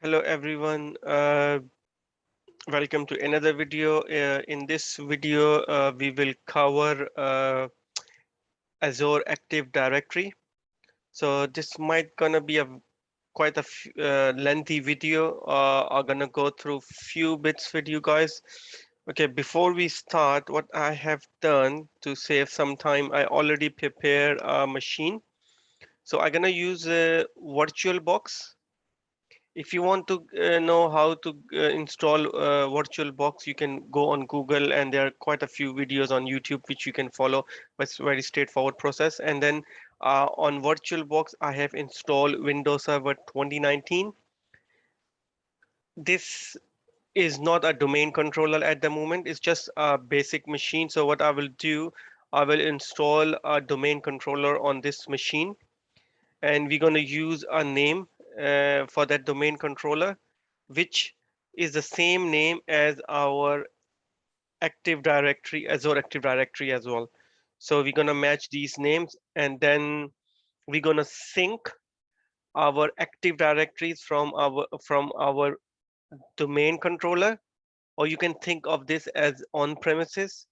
Hello everyone, welcome to another video. In this video, we will cover Azure Active Directory. So this might gonna be a quite a lengthy video. I'm gonna go through few bits with you guys. Okay, before we start, what I have done to save some time, I already prepared a machine. So I'm gonna use a VirtualBox. If you want to know how to install VirtualBox, you can go on Google, and there are quite a few videos on YouTube which you can follow. But it's a very straightforward process. And then on VirtualBox, I have installed Windows Server 2019. This is not a domain controller at the moment. It's just a basic machine. So what I will do, I will install a domain controller on this machine, and we're going to use a name for that domain controller, which is the same name as our Active Directory, Azure Active Directory as well. So we're going to match these names, and then we're going to sync our Active Directories from our domain controller, or you can think of this as on premises,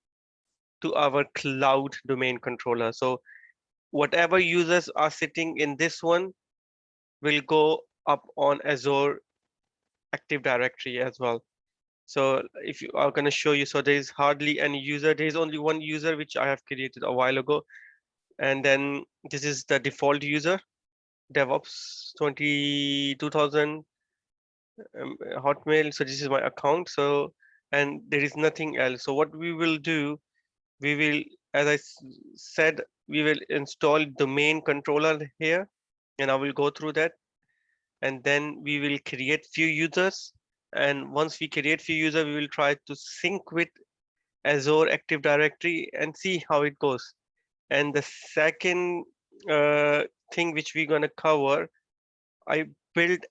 to our cloud domain controller. So whatever users are sitting in this one will go up on Azure Active Directory as well. So if you are going to show you, so there is hardly any user. There is only one user which I have created a while ago, and then this is the default user, DevOps 2000 Hotmail. So this is my account. So and there is nothing else. So what we will do, we will, as I said, we will install domain controller here, and I will go through that, and then we will create few users. And once we create few users, we will try to sync with Azure Active Directory and see how it goes. And the second thing which we're going to cover, I built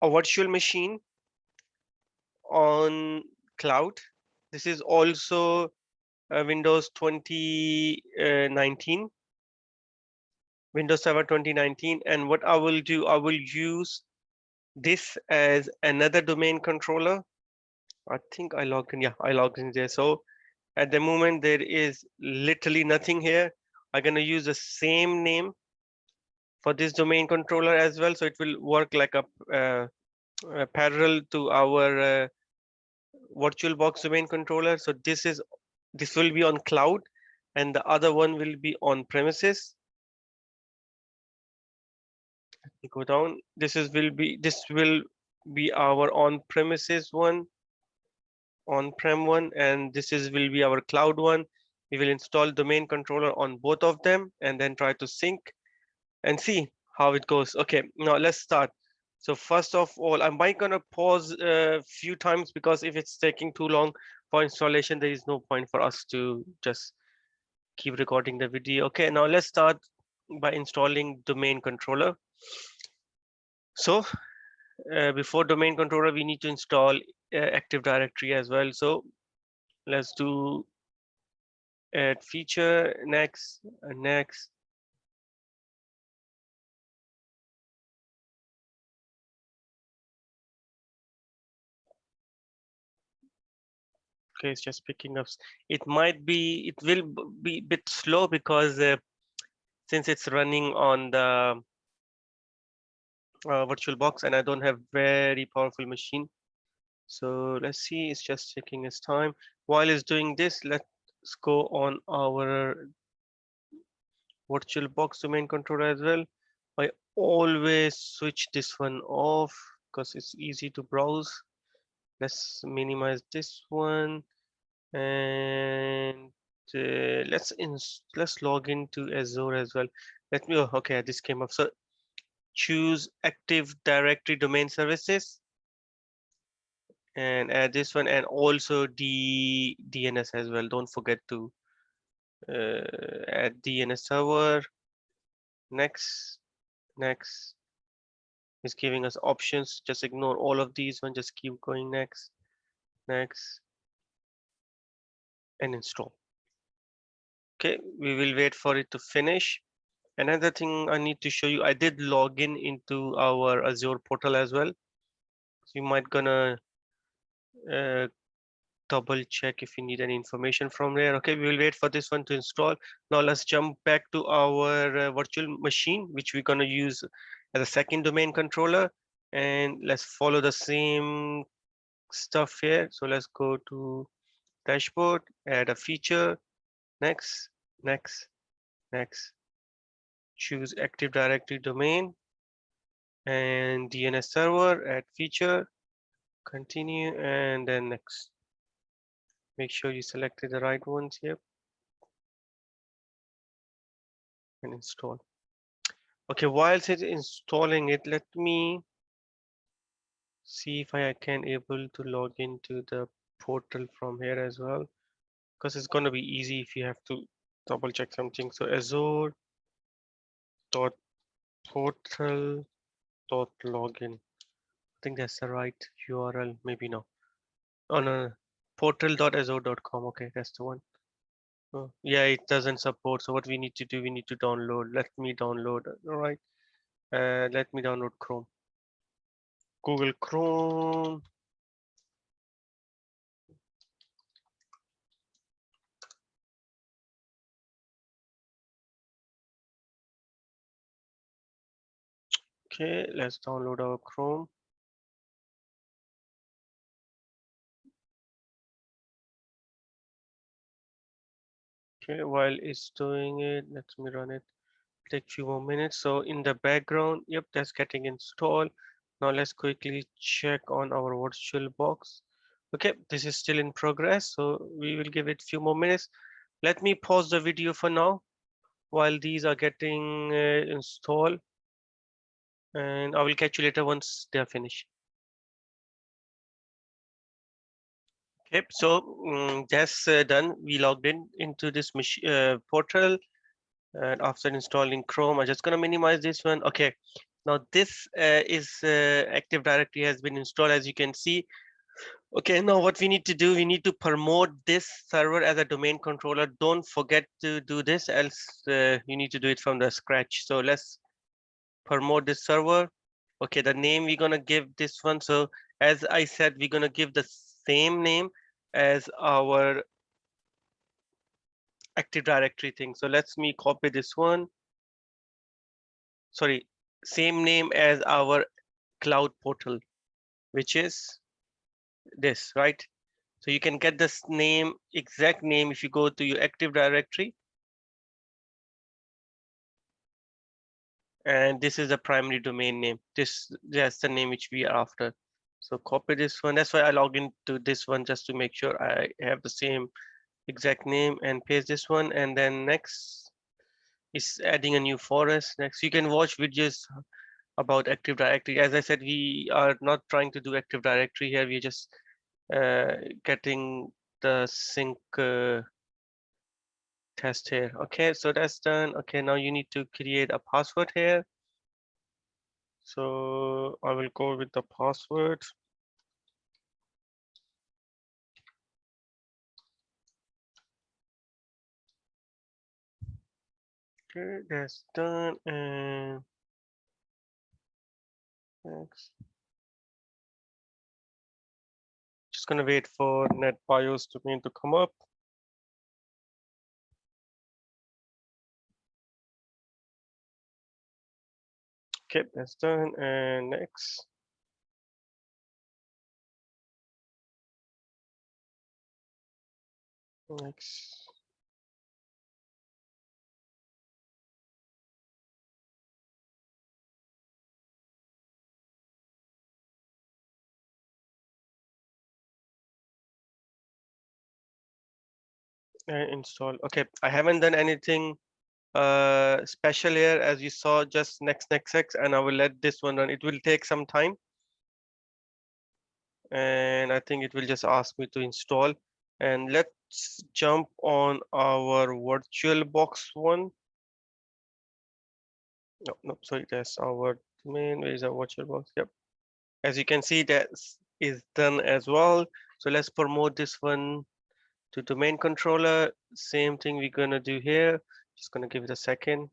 a virtual machine on cloud. This is also Windows 2019, Windows Server 2019. And what I will do, I will use this as another domain controller. I think I logged in. Yeah, I logged in there. So at the moment, there is literally nothing here. I'm going to use the same name for this domain controller as well. So it will work like a parallel to our VirtualBox domain controller. So this will be on cloud, and the other one will be on premises. We go down. This will be our on premises one, on-prem one, and this is will be our cloud one. We will install domain controller on both of them and then try to sync and see how it goes. Okay, now let's start. So first of all, I might gonna pause a few times, because if it's taking too long for installation, there is no point for us to just keep recording the video. Okay, now let's start by installing domain controller. So before domain controller, we need to install Active Directory as well. So let's do add feature, next, and next. Okay, it's just picking up. It will be a bit slow, because since it's running on the VirtualBox, and I don't have very powerful machine. So let's see, it's just taking its time. While it's doing this, let's go on our VirtualBox domain controller as well. I always switch this one off because it's easy to browse. Let's minimize this one, and let's log into Azure as well. Let me. Oh, okay, this came up. So choose Active Directory Domain Services and add this one, and also the DNS as well. Don't forget to add DNS server. Next, next. It's giving us options. Just ignore all of these one. Just keep going. Next, next, and install. Okay, we will wait for it to finish. Another thing I need to show you, I did log in into our Azure portal as well. So you might gonna uh, double check if you need any information from there. Okay, we will wait for this one to install. Now let's jump back to our virtual machine, which we're gonna use as a second domain controller. And let's follow the same stuff here. So let's go to dashboard, add a feature, next, next, next. Choose Active Directory domain and DNS server, add feature, continue, and then next. Make sure you selected the right ones here and install. Okay, whilst it's installing it, let me see if I can able to log into the portal from here as well, because it's going to be easy if you have to double check something. So Azure dot portal dot login. I think that's the right URL. Maybe no. Oh no, portal.azure.com. Okay, that's the one. Oh, yeah, it doesn't support. So what we need to do, we need to download. Let me download. All right. Let me download Chrome. Google Chrome. Okay, let's download our Chrome. Okay, while it's doing it, let me run it. Take few more minutes. So in the background, yep, that's getting installed. Now let's quickly check on our virtual box. Okay, this is still in progress, so we will give it few more minutes. Let me pause the video for now while these are getting installed, and I will catch you later once they are finished. Okay, so that's done. We logged in into this portal, and after installing Chrome, I'm just gonna minimize this one. Okay, now this is Active Directory has been installed, as you can see. Okay, now what we need to do, we need to promote this server as a domain controller. Don't forget to do this, else you need to do it from the scratch. So let's promote this server. Okay, the name we're gonna give this one. So as I said, we're gonna give the same name as our Active Directory thing. So let's me copy this one. Sorry, same name as our cloud portal, which is this, right? So you can get this name, exact name, if you go to your Active Directory. And this is the primary domain name. That's the name which we are after. So copy this one. That's why I log into this one, just to make sure I have the same exact name, and paste this one. And then next is adding a new forest. Next, you can watch videos about Active Directory. As I said, we are not trying to do Active Directory here. We're just getting the sync test here. Okay, so that's done. Okay, now you need to create a password here. So I will go with the password. Okay, that's done. And next, just gonna wait for NetBIOS domain to come up. Okay, that's done. And next. Next. And install. Okay, I haven't done anything special here, as you saw, just next, and I will let this one run. It will take some time, and I think it will just ask me to install. And let's jump on our virtual box one. No, sorry, that's our domain. Where is our virtual box? Yep. As you can see, that is done as well. So let's promote this one to domain controller. Same thing we're gonna do here. Just gonna give it a second.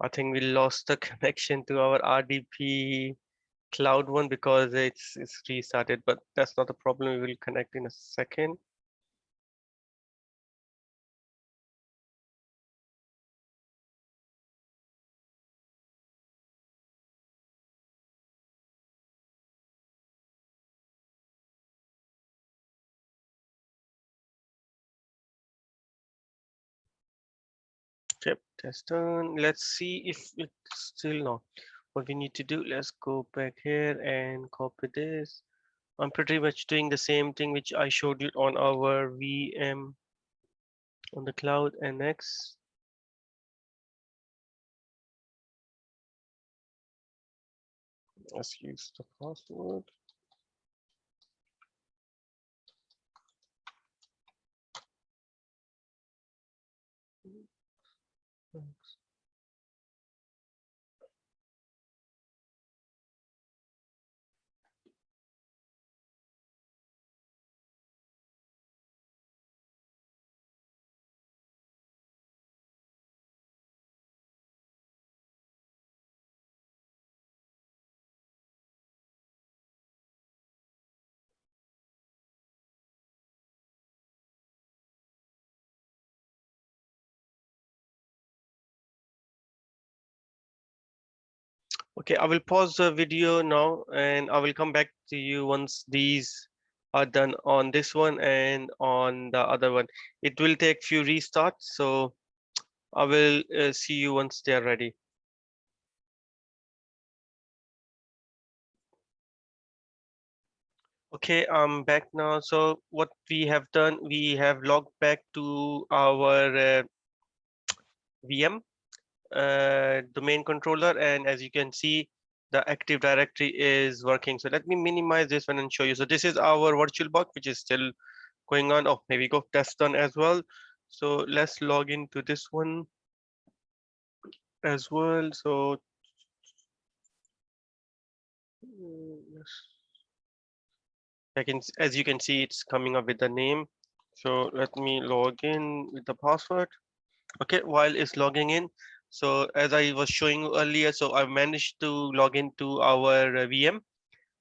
I think we lost the connection to our RDP cloud one because it's restarted, but that's not a problem. We will connect in a second. Yep, test done. Let's see if it's still not. What we need to do, let's go back here and copy this. I'm pretty much doing the same thing which I showed you on our VM on the cloud. And next, let's use the password. Okay, I will pause the video now and I will come back to you once these are done on this one and on the other one. It will take few restarts, so I will see you once they are ready. Okay, I'm back now. So what we have done, we have logged back to our VM domain controller, and as you can see, the Active Directory is working. So let me minimize this one and show you. So this is our virtual box, which is still going on. Oh, there we go. That's done as well. So let's log into this one as well. So as you can see, it's coming up with the name. So let me log in with the password. Okay, while it's logging in, so as I was showing you earlier, so I've managed to log into our VM,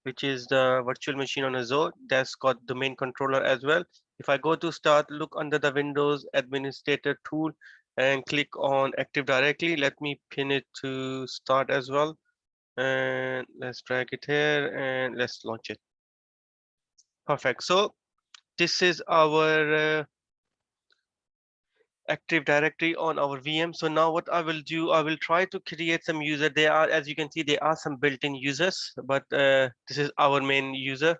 which is the virtual machine on Azure. That's got domain controller as well. If I go to start, look under the Windows administrator tool and click on Active Directory. Let me pin it to start as well. And let's drag it here and let's launch it. Perfect. So this is our Active Directory on our VM. So now what I will do, I will try to create some user. There are, as you can see, there are some built-in users, but this is our main user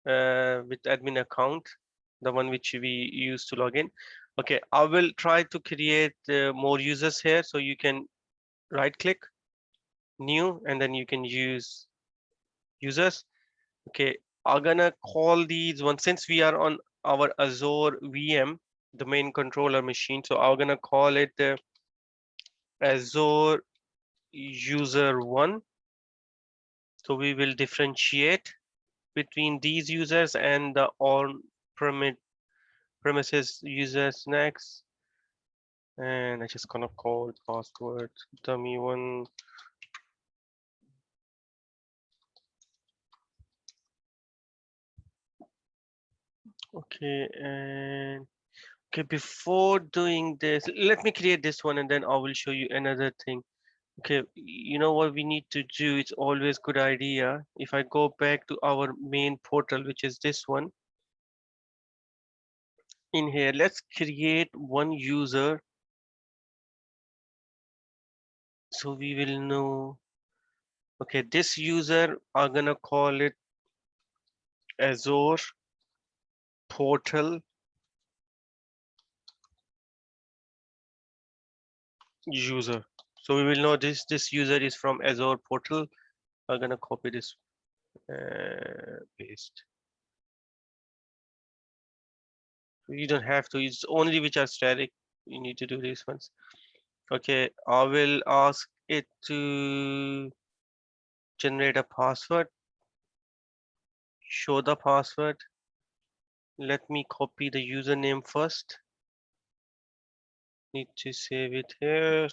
with admin account, the one which we use to log in. Okay, I will try to create more users here. So you can right click, new, and then you can use users. Okay, I'm gonna call these one since we are on our Azure VM, the main controller machine. So I'm gonna call it Azure user one. So we will differentiate between these users and the on premises users next. And I just gonna call it password dummy one. Okay, and okay, before doing this, let me create this one and then I will show you another thing. Okay, you know what we need to do? It's always good idea. If I go back to our main portal, which is this one, in here, let's create one user so we will know. Okay, this user, I'm gonna call it Azure portal user. So we will know this user is from Azure portal. I'm gonna copy this paste. You don't have to. It's only which are static. You need to do these ones. Okay, I will ask it to generate a password. Show the password. Let me copy the username first. Need to save it here.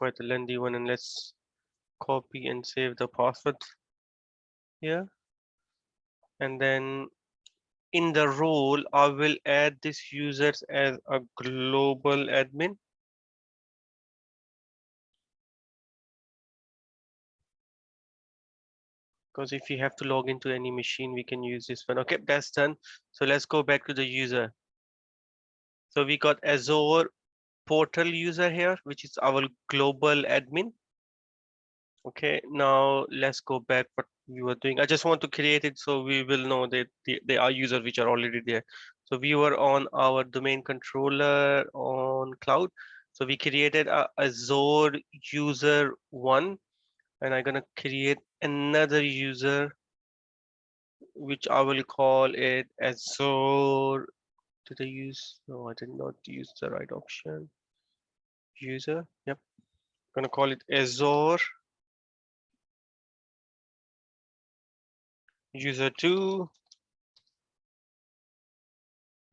quite a lengthy one, and let's copy and save the password here. And then in the role, I will add this users as a global admin. Because if you have to log into any machine, we can use this one. Okay, that's done. So let's go back to the user. So we got Azure portal user here, which is our global admin. Okay, now let's go back what we were doing. I just want to create it so we will know that they are users which are already there. So we were on our domain controller on cloud. So we created a Azure user one, and I'm gonna create another user which I will call it Azure. Did I use? No, I did not use the right option. User. Yep. Gonna call it Azure user two.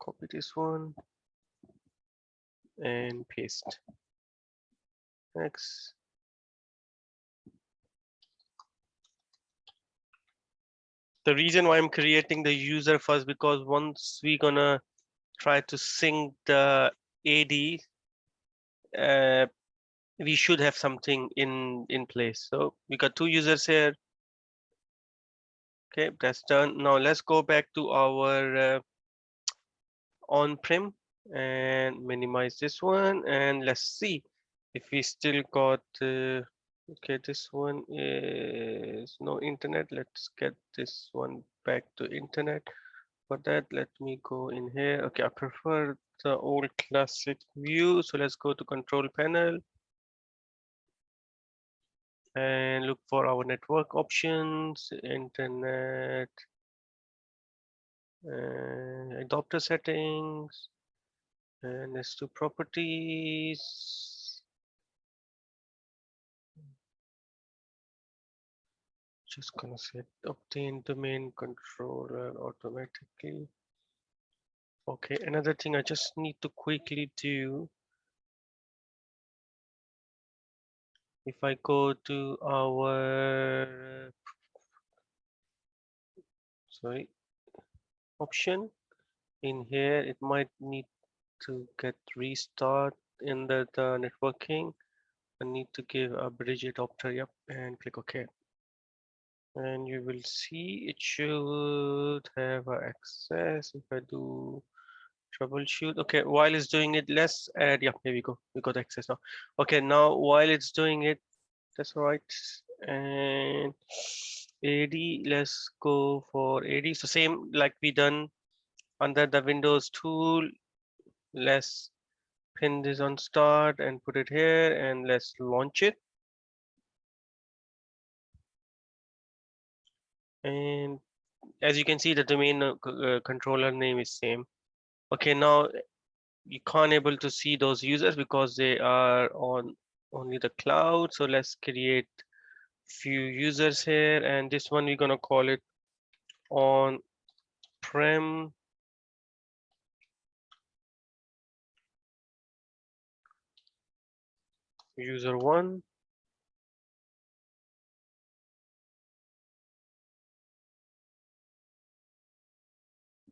Copy this one and paste. Next. The reason why I'm creating the user first, because once we're gonna try to sync the AD, we should have something in place. So we got two users here. Okay, that's done. Now let's go back to our on-prem and minimize this one, and let's see if we still got okay, this one is no internet. Let's get this one back to internet. For that, let me go in here. Okay, I prefer the old classic view, so let's go to control panel and look for our network options, internet, adapter settings, and let's do properties. Just gonna set obtain domain controller automatically. Okay, another thing I just need to quickly do. If I go to our sorry option in here, it might need to get restart in the networking. I need to give a bridge adapter, yep, and click OK. And you will see it should have access if I do troubleshoot. Okay, while it's doing it, let's add, yeah, here we go. We got access now. Okay, now while it's doing it, that's right. And AD, let's go for AD. So same like we done under the Windows tool. Let's pin this on start and put it here, and let's launch it. And as you can see, the domain controller name is same. Okay, now you can't able to see those users because they are on only the cloud. So let's create few users here, and this one we're gonna call it on prem user one.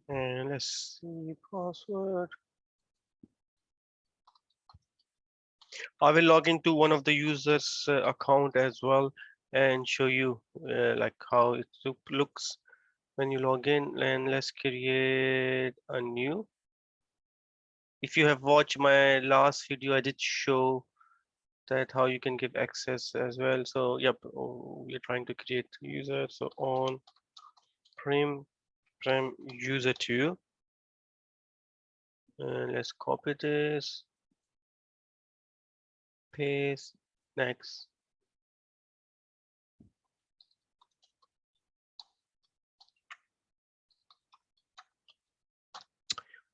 And let's see password. I will log into one of the users account as well and show you like how it looks when you log in. And let's create a new. If you have watched my last video, I did show that how you can give access as well. So yep, we're trying to create user. So on prem user 2, and let's copy this, paste, next.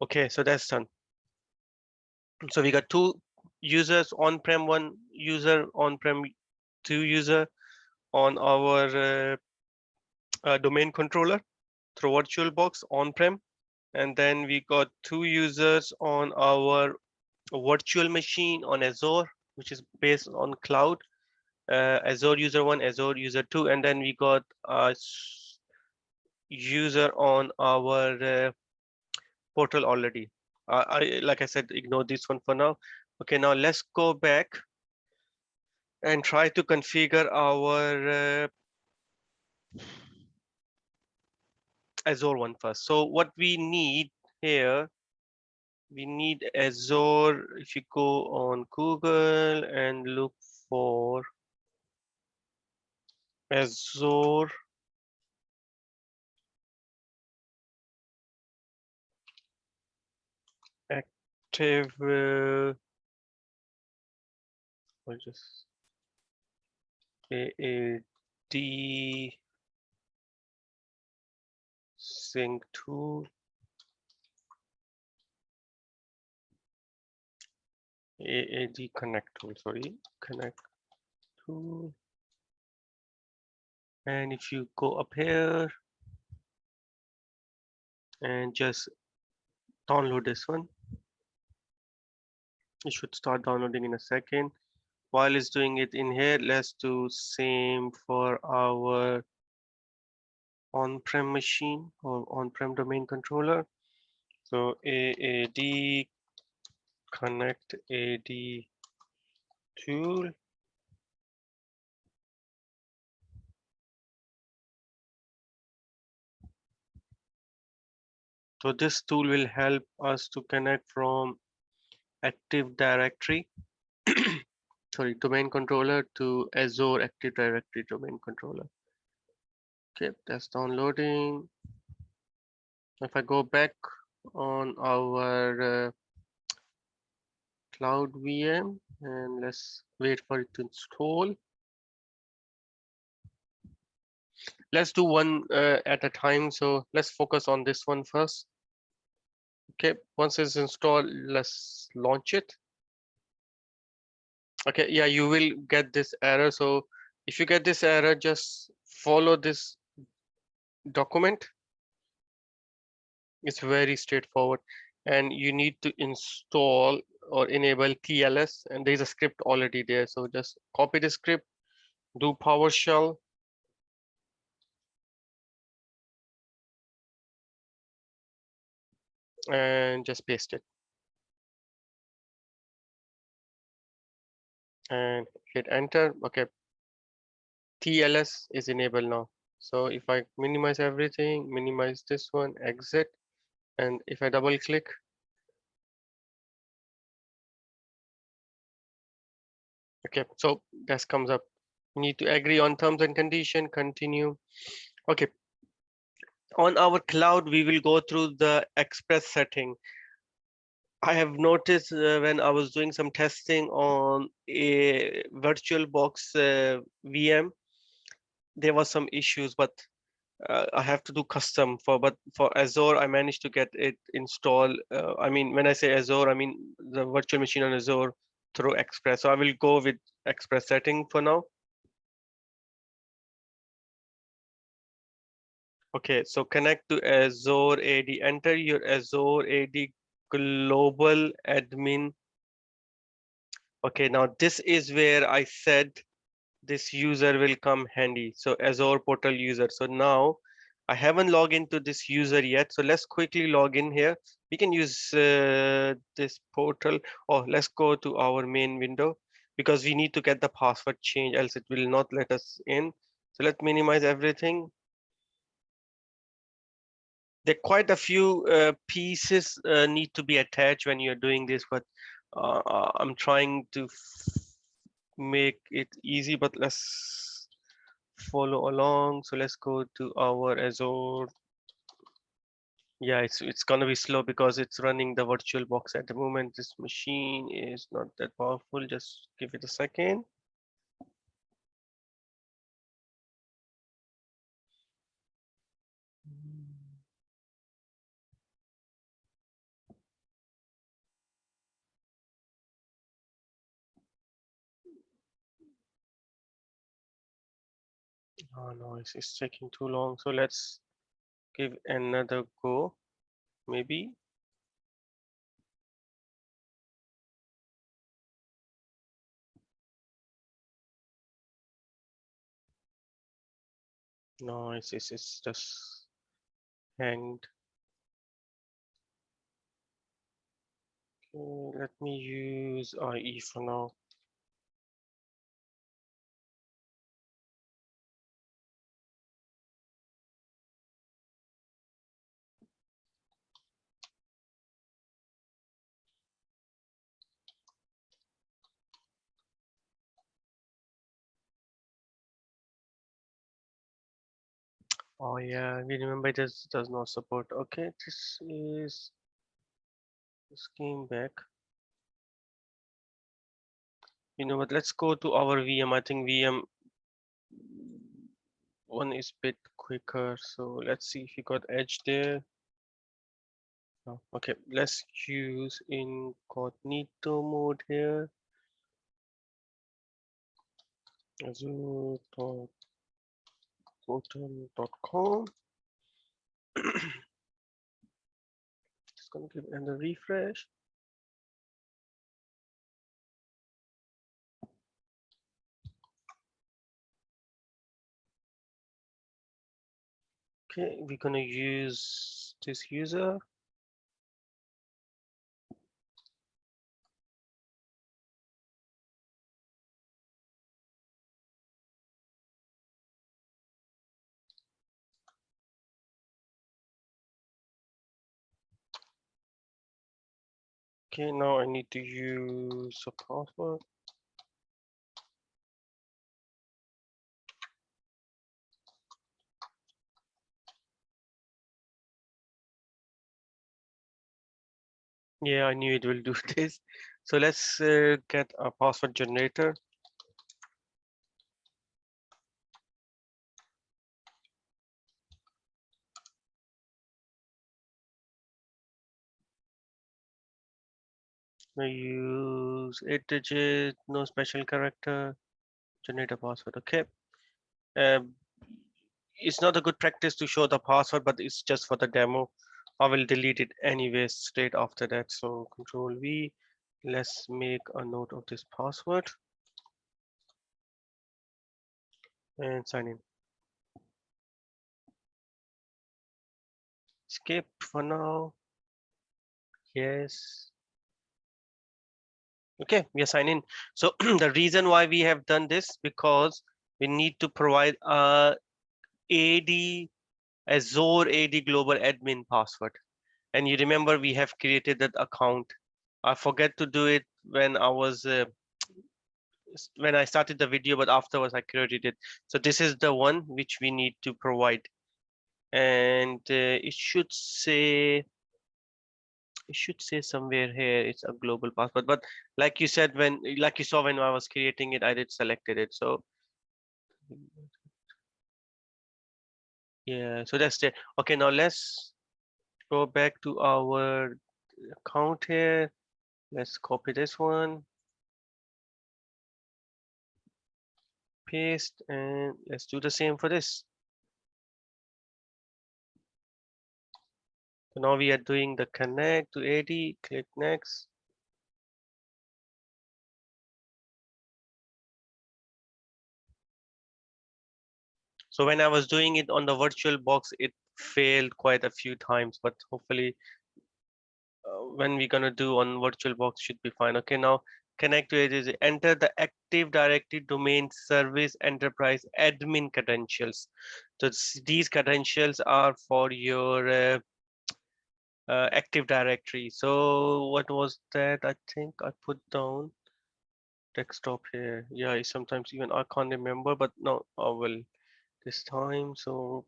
Okay, so that's done. So we got two users on-prem, one user on-prem, two user on our domain controller through VirtualBox on-prem, and then we got two users on our virtual machine on Azure. which is based on cloud, Azure user 1, Azure user 2, and then we got a user on our portal already. Like I said, ignore this one for now. Okay, now let's go back and try to configure our Azure one first. So what we need here, we need Azure. If you go on Google and look for Azure Active, or just AAD sync tool, AAD connect tool, sorry, connect tool. And if you go up here and just download this one, it should start downloading in a second. While it's doing it in here, let's do same for our on-prem machine or on-prem domain controller. So AAD connect AD tool. So this tool will help us to connect from Active Directory, sorry, domain controller to Azure Active Directory domain controller. Okay, that's downloading. If I go back on our cloud VM and let's wait for it to install. Let's do one at a time. So let's focus on this one first. Okay, once it's installed, let's launch it. Okay, yeah, you will get this error. So if you get this error, just follow this document. It's very straightforward, and you need to install or enable TLS, and there's a script already there. So just copy the script, do PowerShell, and just paste it and hit enter. Okay, TLS is enabled now. So if I minimize everything, minimize this one, exit, and if I double click, okay, so that comes up. You need to agree on terms and condition, continue. Okay, on our cloud, we will go through the express setting. I have noticed when I was doing some testing on a VirtualBox VM, there was some issues, but I have to do custom for. But for Azure, I managed to get it installed. I mean, when I say Azure, I mean the virtual machine on Azure through Express. So I will go with Express setting for now. Okay, so connect to Azure AD. Enter your Azure AD global admin. Okay, now this is where I said this user will come handy. So Azure portal user. So now I haven't logged into this user yet. So let's quickly log in here. We can use this portal. Oh, let's go to our main window because we need to get the password change, else it will not let us in. So let's minimize everything. There are quite a few pieces need to be attached when you're doing this, but I'm trying to make it easy, but let's follow along. So let's go to our Azure. Yeah, it's gonna be slow because it's running the virtual box at the moment. This machine is not that powerful. Just give it a second. Oh no, it's taking too long. So let's give another go, maybe. No, it's just hanged. Okay, let me use IE for now. Oh yeah, we remember this does not support. Okay, this came back. You know what? Let's go to our VM. I think VM one is bit quicker. So let's see if you got Edge there. No. Okay, let's use incognito mode here. Azure.portal.com. Just gonna give it a refresh. Okay, we're gonna use this user. Okay, now I need to use a password. Yeah, I knew it will do this. So let's get a password generator. I use 8-digit, no special character, generate a password. Okay. Um, it's not a good practice to show the password, but it's just for the demo. I will delete it anyway straight after that. So Control V. Let's make a note of this password and sign in. Skip for now. Yes. Okay, we are signed in. So the reason why we have done this because we need to provide a AD Azure AD Global Admin password. And you remember we have created that account. I forget to do it when I started the video, but afterwards I created it. So this is the one which we need to provide, and it should say somewhere here it's a global password. But like you said, like you saw when I was creating it, I did selected it. So yeah, so that's it. Okay, now let's go back to our account here. Let's copy this one, paste, and let's do the same for this. So now we are doing the connect to AD, click next. So when I was doing it on the virtual box, it failed quite a few times, but hopefully when we're gonna do on virtual box should be fine. Okay, now connect to it is enter the Active Directory domain service enterprise admin credentials. So these credentials are for your Active Directory. So what was that? I think I put down desktop here. Yeah, sometimes even I can't remember, but no, I will this time. So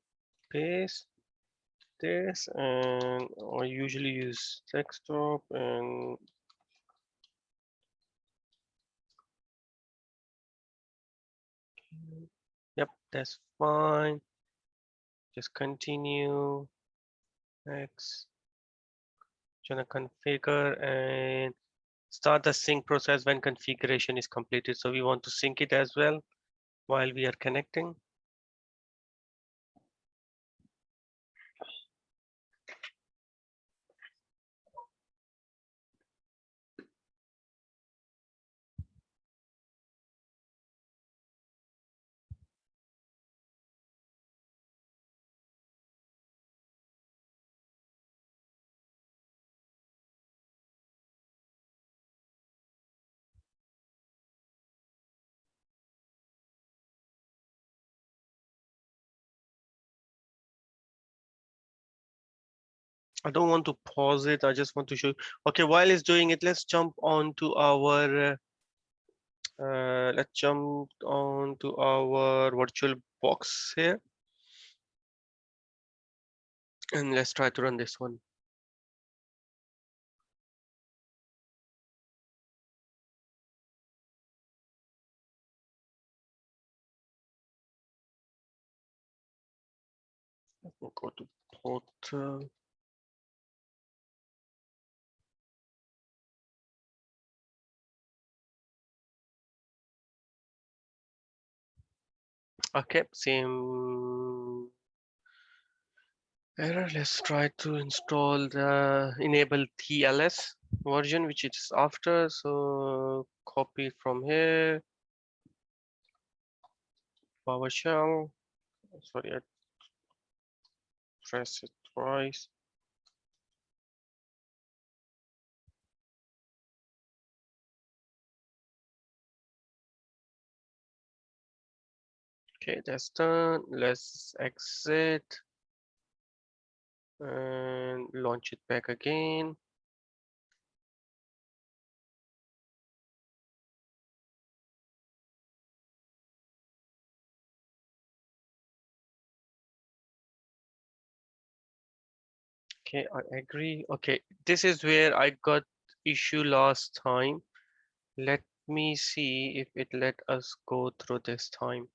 paste this, and I usually use desktop, and yep, that's fine. Just continue. Next, gonna configure and start the sync process when configuration is completed. So we want to sync it as well while we are connecting. I don't want to pause it. I just want to show. Okay, while it's doing it, let's jump on to our virtual box here, and let's try to run this one. We'll go to portal. Okay, same error. Let's try to install the enable TLS version, which is after. So copy from here, PowerShell. Sorry, I press it twice. Okay, that's done. Let's exit and launch it back again. Okay, I agree. Okay, this is where I got issue last time. Let me see if it let us go through this time.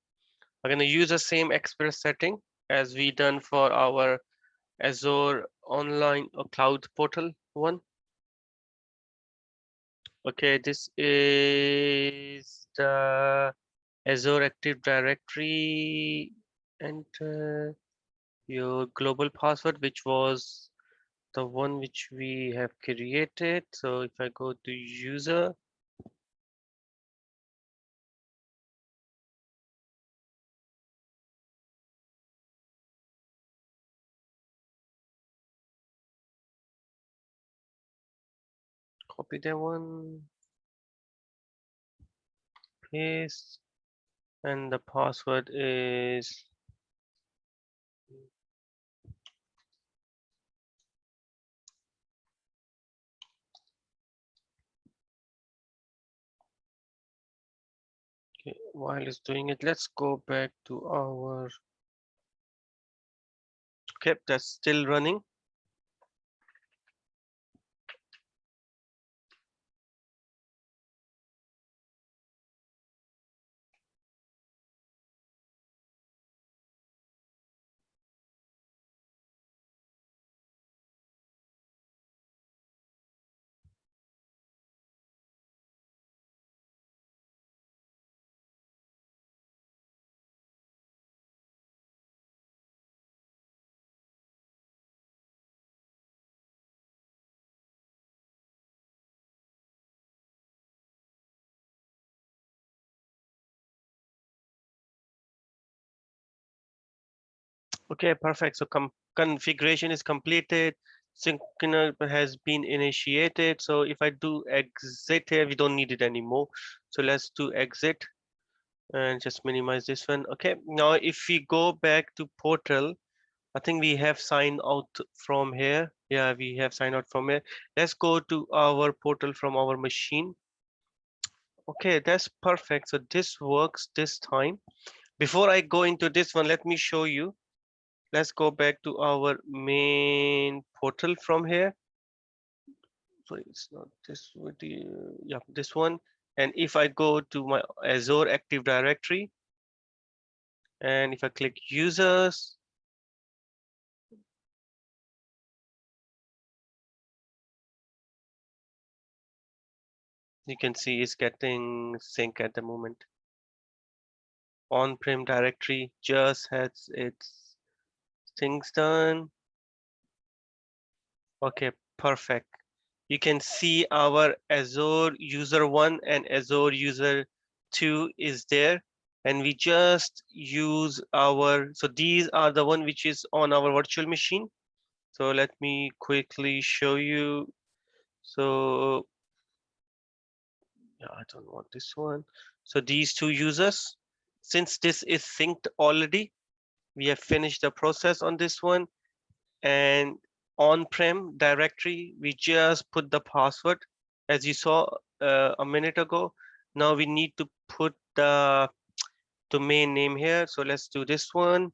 I'm gonna use the same express setting as we done for our Azure online or cloud portal one. Okay, this is the Azure Active Directory and your global password, which was the one which we have created. So if I go to user, copy that one, paste, and the password is okay. While it's doing it, let's go back to our okay, that's still running. Okay, perfect. So configuration is completed. Sync has been initiated. So if I do exit here, we don't need it anymore. So let's do exit and just minimize this one. Okay, now if we go back to portal, I think we have signed out from here. Yeah, we have signed out from here. Let's go to our portal from our machine. Okay, that's perfect. So this works this time. Before I go into this one, let me show you. Let's go back to our main portal from here. So it's not this with the yeah, this one. And if I go to my Azure Active Directory and if I click users, you can see it's getting sync at the moment. On-prem directory just has its things done. Okay, perfect. You can see our Azure user 1 and Azure user 2 is there. And we just use our, so these are the one which is on our virtual machine. So let me quickly show you. So yeah, I don't want this one. So these two users, since this is synced already, we have finished the process on this one. And on-prem directory, we just put the password as you saw a minute ago. Now we need to put the domain name here. So let's do this one.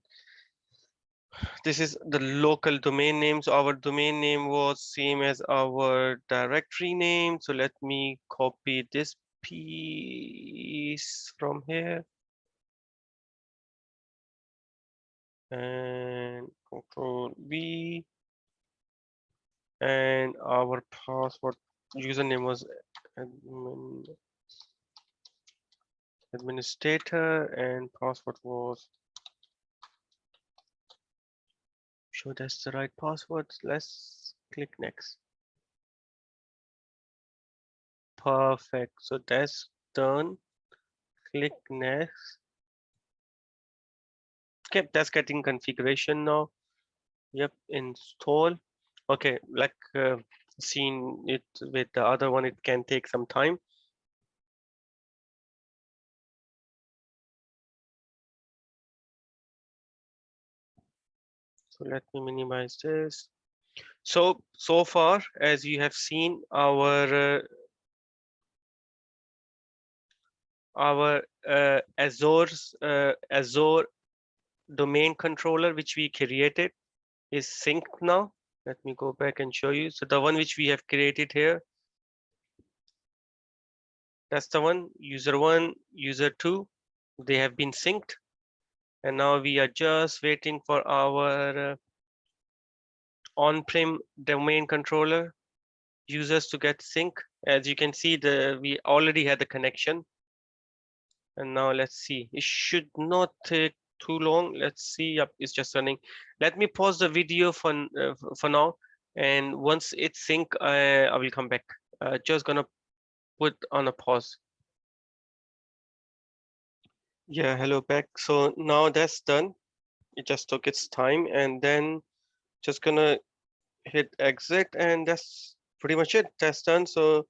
This is the local domain name. So our domain name was same as our directory name. So let me copy this piece from here and Control V, and our password username was administrator and password was, sure that's the right password. Let's click next. Perfect. So that's done. Click next. Okay, that's getting configuration now. Yep, install. Okay, like seen it with the other one, it can take some time. So let me minimize this. So far, as you have seen, our Azure domain controller, which we created, is synced now. Let me go back and show you. So the one which we have created here, that's the one, user 1, user 2, they have been synced. And now we are just waiting for our on-prem domain controller users to get sync. As you can see, we already had the connection. And now let's see, it should not take too long. Let's see. Yep, it's just running. Let me pause the video for now, and once it's sync, I will come back. Just gonna put on a pause. Yeah, hello back. So now that's done. It just took its time, and then just gonna hit exit, and that's pretty much it. That's done. So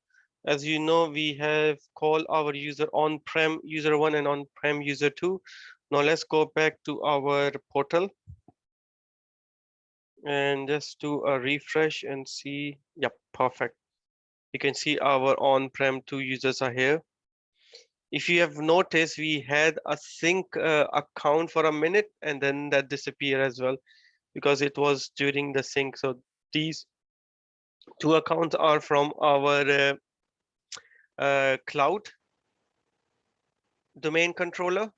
as you know, we have called our user on-prem user 1 and on-prem user 2. Now let's go back to our portal and just do a refresh and see. Yep, perfect. You can see our on-prem 2 users are here. If you have noticed, we had a sync account for a minute and then that disappeared as well because it was during the sync. So these 2 accounts are from our cloud domain controller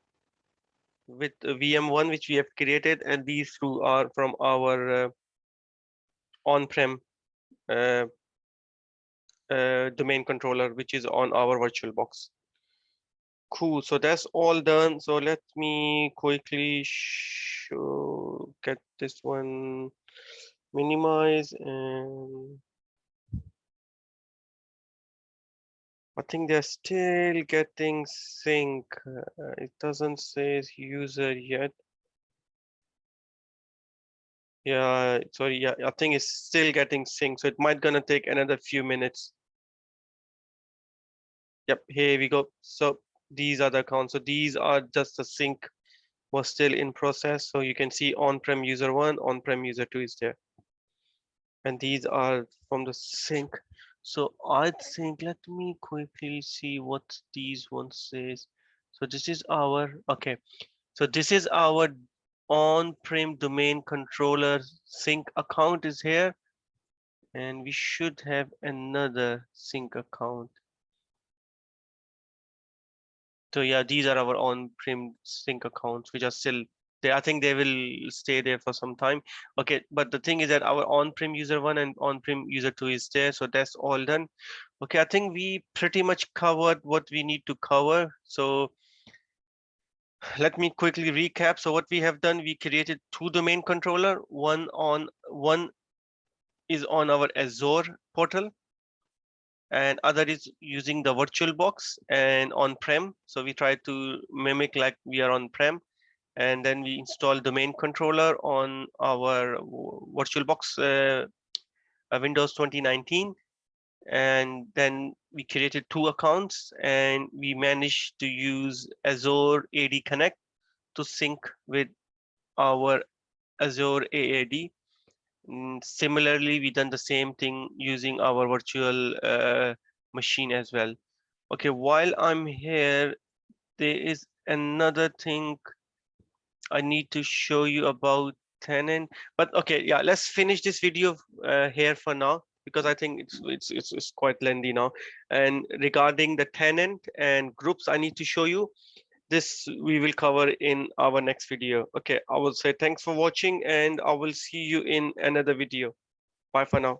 with VM1, which we have created, and these 2 are from our on-prem uh, domain controller, which is on our VirtualBox. Cool. So that's all done. So let me quickly get this one minimize, and I think they're still getting sync. It doesn't say user yet. Yeah, sorry. Yeah, I think it's still getting sync, so it might gonna take another few minutes. Yep, here we go. So these are the accounts. So these are just the sync was still in process. So you can see on-prem user 1, on-prem user 2 is there. And these are from the sync. So I think, let me quickly see what these ones says. So this is our, okay. So this is our on-prem domain controller sync account is here. And we should have another sync account. So yeah, these are our on-prem sync accounts, which are still there. I think they will stay there for some time. Okay, but the thing is that our on-prem user 1 and on-prem user 2 is there, so that's all done. Okay, I think we pretty much covered what we need to cover. So let me quickly recap. So what we have done, we created 2 domain controller. One is on our Azure portal, and other is using the VirtualBox and on-prem. So we try to mimic like we are on-prem, and then we install domain controller on our VirtualBox Windows 2019, and then we created 2 accounts, and we managed to use Azure AD Connect to sync with our Azure AAD. Similarly, we done the same thing using our virtual machine as well. Okay, while I'm here, there is another thing I need to show you about tenant. But okay, yeah, let's finish this video here for now because I think it's quite lengthy now. And regarding the tenant and groups, I need to show you this we will cover in our next video. Okay, I will say thanks for watching and I will see you in another video. Bye for now.